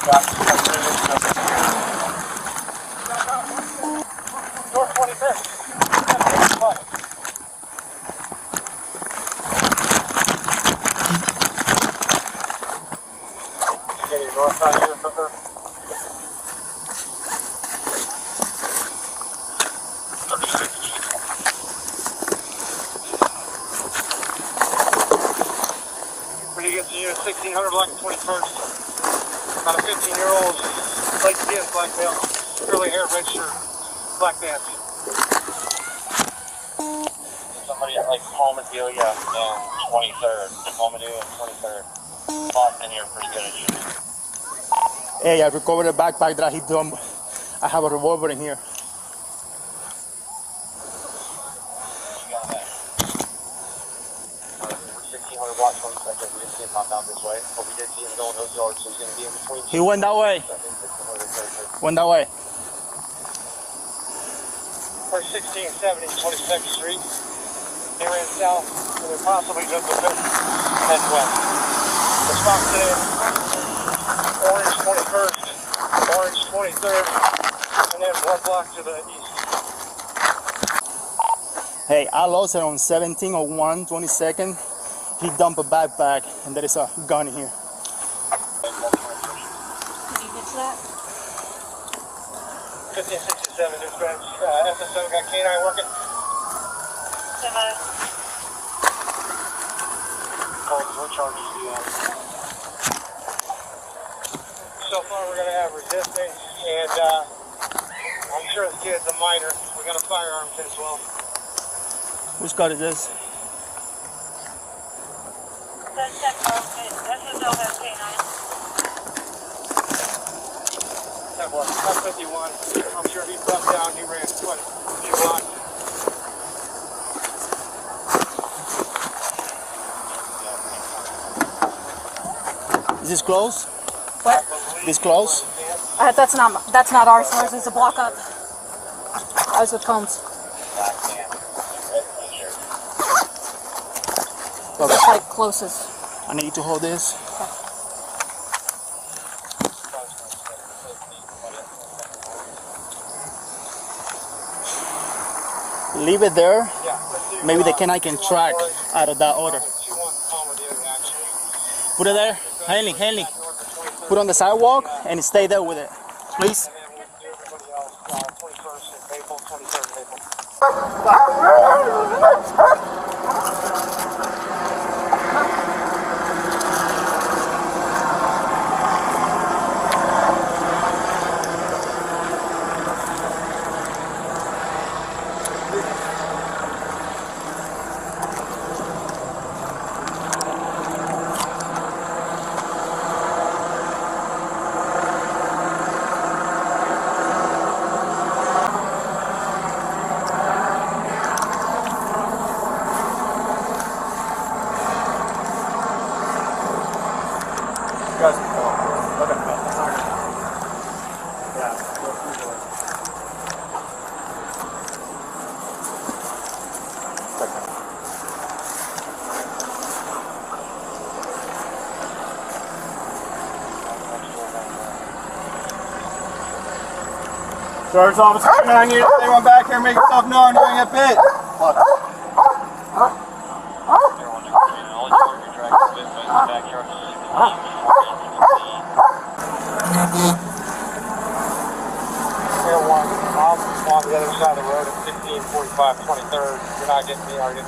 North 25th. Getting north side here, something. When you get to unit 1600 block 21st, about a 15-year-old light skin black male, curly hair, red shirt, black pants. Somebody at like Palmadillo and 23rd. Palmadillo and 23rd. Lost in here pretty good at you. Hey, I recovered a backpack that I hit them. I have a revolver in here. You got that. 1600 block 22nd. We didn't see him pop out this way, but we did see him going those yards, so he's going to be in between. He went that way. Went that way. First 1670, 22nd Street. They ran south, and they possibly jumped the fence, head west. The spot today, Orange 21st, Orange 23rd, and then 1 block to the east. Hey, I lost it on 1701, 22nd. He dumped a backpack, and there is a gun in here. Did you get to that? 1567 dispatch, SSO got K9 working. What charges do you have? So far we're going to have resisting, and I'm sure this kid's a minor. We got a firearm as well. Which car is this? SSO has K9. That was 51. I'm sure he bumped down. He ran 20 blocks. Is this close? What? This close? That's not ours. Ours is a block up. I was with Combs. Okay. It's like closest. I need to hold this. Leave it there. Maybe the canine can track out of that order. Put it there. Hanley. Put it on the sidewalk and stay there with it. Please. Sergeant's officer, 9 units, anyone back here, make yourself known, you're in a pit. I'm on the other side of the road at 1545 23rd. You're not getting me, are you?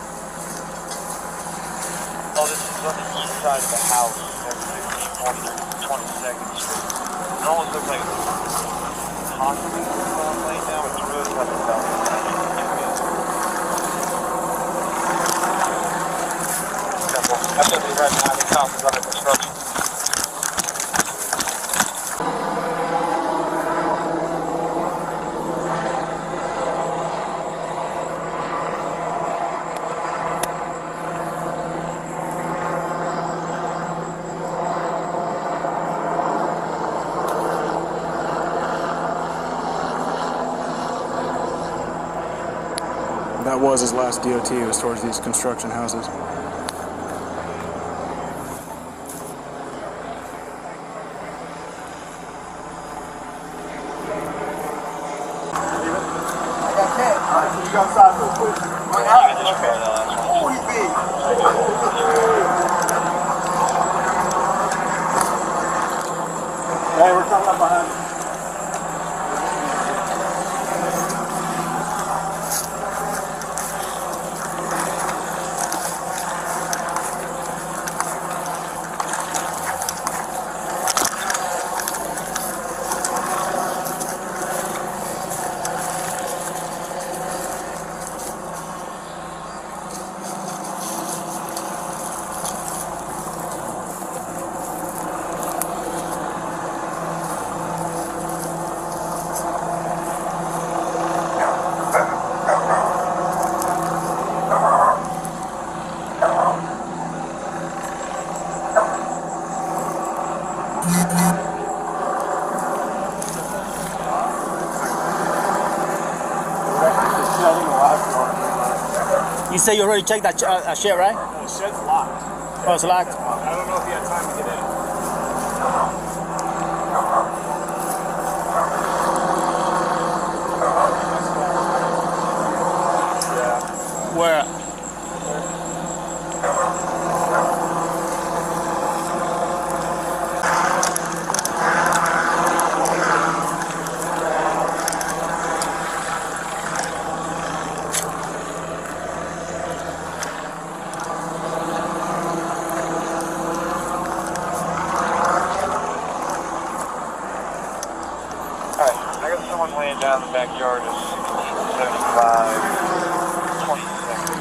Oh, this is on the east side of the house. There's 1540 22nd Street. It almost looks like hospital laying down with really nothing about it. That's going to be right behind the house is under construction. That was his last DOT, it was towards these construction houses. outside real quick. Okay. Who he be? Hey, we're coming up behind you. You say you already checked that shed, right? No, the shed's locked. Oh, it's locked. I don't know if he had time to get in. Where? Alright, I got someone laying down in the backyard at 75, 20 seconds.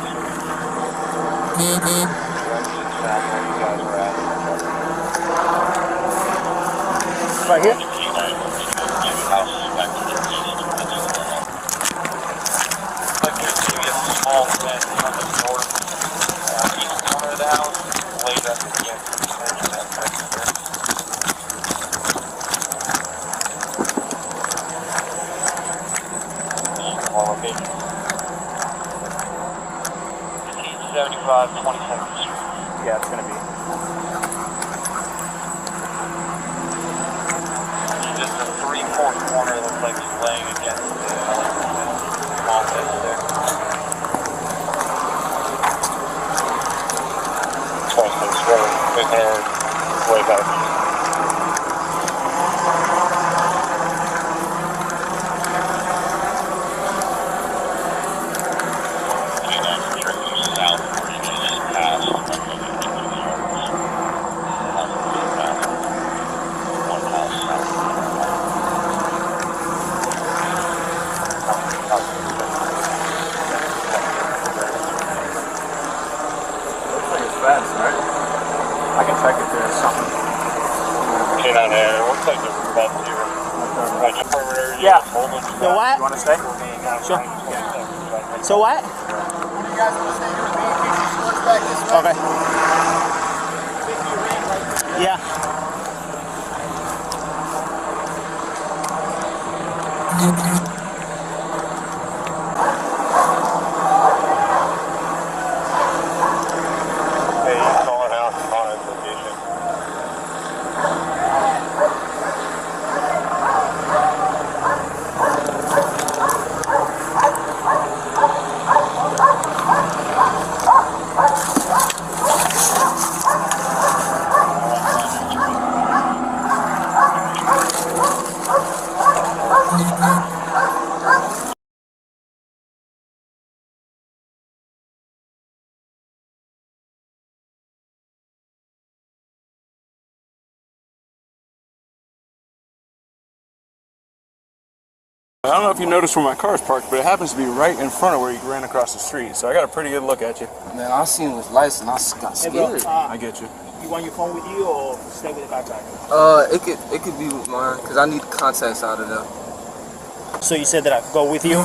Direction south where you guys are at. Right here? Like there's maybe a small fence on the north east corner of the house, laid up against the edge of that fence there. Location. 1575 22nd Street. Yeah, it's gonna be. Just a 3/4 corner looks like he's laying against the small fence there. 26 road, with her way back. Fence, right? I can check if there's something. Get on there. It looks like the fence here. Yeah. So what? You want to stay? Sure. So what? You guys want to stay here with me in case he squirts back this way? Okay. Yeah. Hey, you calling out on his location. I don't know if you noticed where my car is parked, but it happens to be right in front of where you ran across the street. So I got a pretty good look at you. Man, I seen his lights and I got Hey, bro, scared. I get you. you want your phone with you or stay with the backpack? It could be with mine because I need contacts out of there. So you said that I go with you?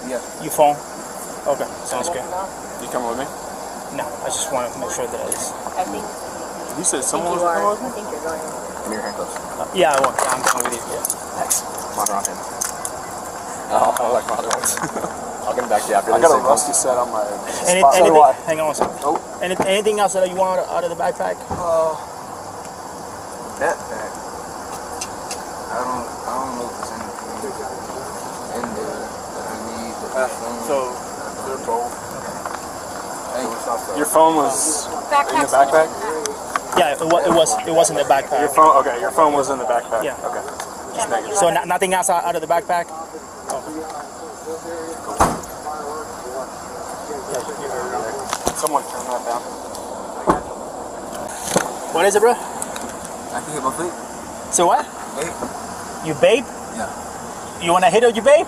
Yeah. Your phone? Okay, sounds good. You coming with me? No, I just want to make sure that it is. I think You said someone you was coming are. with me? I think you're going. Give me your handcuffs. Yeah, I want. Yeah, I'm going with you. Yeah. Thanks. Mine are on him. I like my other ones. I'll get them back to you after I this. got a rusty set on my Anything? Hang on one second. Oh. Anything else that you want out of the backpack? Backpack. I don't know if there's anything in there that I need. So they're both. Hey, Your phone was in the backpack? Yeah, it was in the backpack. Your phone, okay, your phone was in the backpack. Yeah. Okay. Just making sure. So nothing else out of the backpack? Someone turn that down. What is it, bro? I can hit my feet. So what? Hey. You babe? Yeah. You wanna hit on your babe?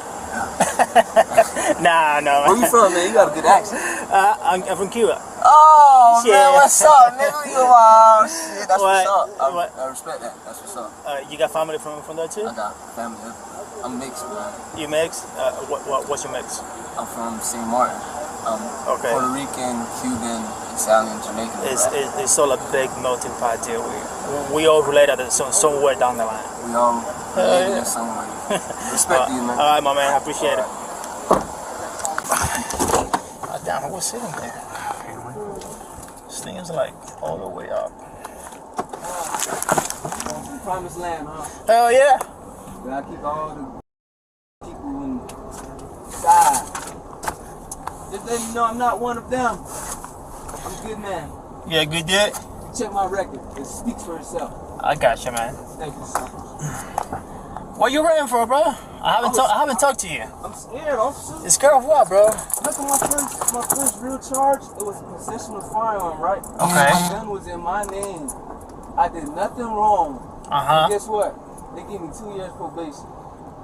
Nah, no. Where you from, man? You got a good accent. I'm from Cuba. Oh, Yeah. man, what's up, nigga? You shit, that's What? what's up. What? I respect that. That's what's up. You got family from there too? I got family. I'm mixed, man. You mix? What's your mix? I'm from St. Martin. Okay. Puerto Rican, Cuban, Italian, Jamaican. It's all a big melting pot here. We all related somewhere down the line. We all related in some way. Respect you, man. All right, my man. I appreciate it. Damn, I was sitting there. This thing is like all the way up. Promised land, huh? Hell yeah. Gotta keep all the people inside. Just let you know I'm not one of them. I'm a good man. Yeah, good dude. Check my record. It speaks for itself. I got you, man. Thank you, sir. What you running for, bro? I haven't talked to you. I'm scared, officer. You scared of what, bro? Look at my first real charge. It was a possession of firearm, right? Okay. My gun was in my name. I did nothing wrong. Uh-huh. Guess what? They gave me 2 years probation.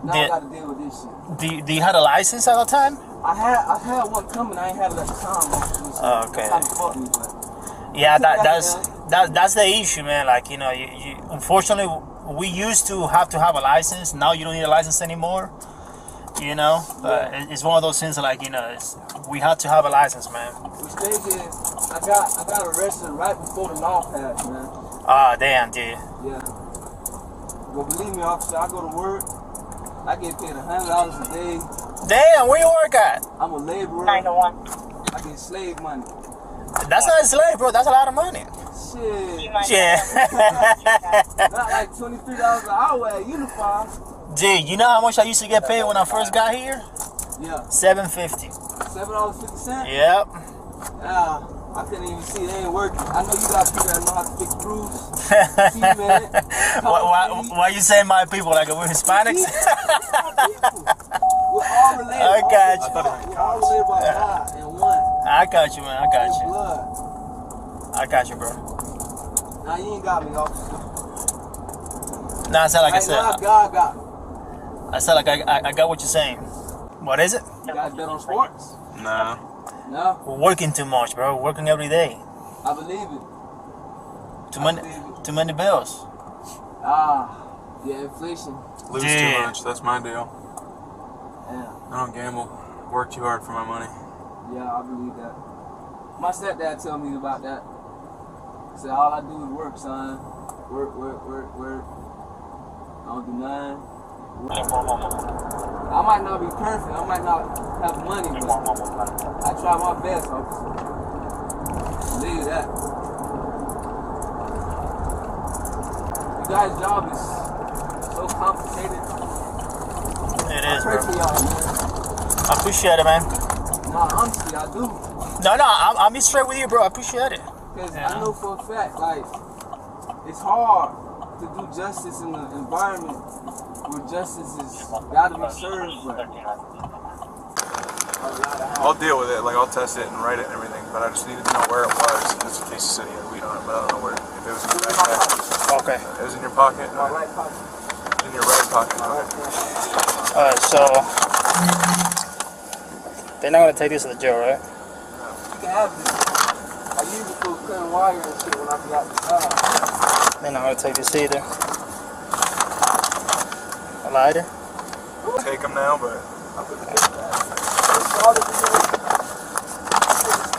Now I got to deal with this shit. Do you have a license at the time? I had one coming. I ain't had it at the time. Oh, okay. Kind of fucked me, but Yeah, that's the issue, man. Like, you know, you unfortunately we used to have a license. Now you don't need a license anymore. You know, but it's one of those things like, you know, we had to have a license, man. the thing is, I got arrested right before the law passed, man. Ah, damn, dude. Yeah. But believe me, officer, I go to work. I get paid $100 a day. Damn, where you work at? I'm a laborer. 901. I get slave money. That's not a slave, bro. That's a lot of money. Shit. Yeah. Not like $23 an hour at Unified. Dude, you know how much I used to get paid when I first got here? Yeah. $7.50. $7.50? Yep. I couldn't even see it. Ain't working. I know you got people that know how to fix roofs. Cement. Why you saying my people like we're Hispanics? We're all related. I got you. We're all related by God and one. I got you, man. I got you. Blood. I got you, bro. Now you ain't got me, officer. Nah, I said like I Right said. now, God got me. I said like I got what you're saying. What is it? You guys bet on sports? Nah. No? We're working too much, bro. We're working every day. I believe it. Too many bills. Yeah, inflation. Lose Dude. too much. That's my deal. Yeah. I don't gamble. Work too hard for my money. Yeah, I believe that. My stepdad told me about that. He said, all I do is work, son. Work. I don't do none. I might not be perfect. I might not have money, but I try my best, officer. Believe that. You guys' job is so complicated. It is, Pray for bro. y'all, man. I appreciate it, man. Nah, honestly, I do. No, I'm be straight with you, bro. I appreciate it. Because I know for a fact, like, it's hard to do justice in an environment where justice is gotta be served, but I'll deal with it. Like, I'll test it and write it and everything, but I just needed to know where it was. Just in case the city had weed on it, but I don't know where. If it was in your backpack. Okay. It was in your pocket? my right pocket. In your right pocket. Okay. So they're not gonna take this to the jail, right? You can have this. I use it for cutting wire and shit when I be out the job. They're not gonna take this either. A lighter? Take them now, but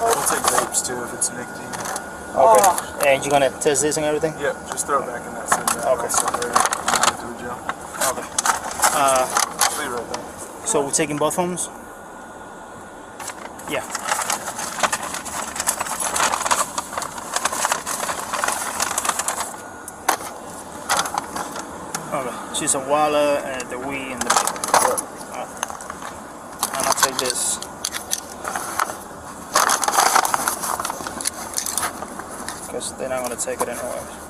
we'll take vapes too if it's nicotine. Okay. And you're gonna test this and everything? Yeah, just throw it back in that same bag. Okay. So ready to go to the jail. Okay. Leave it right there. So we're taking both phones? Yeah. Okay. She's a wallet and the weed and the. And I'll take this. Because they're not gonna take it anyway.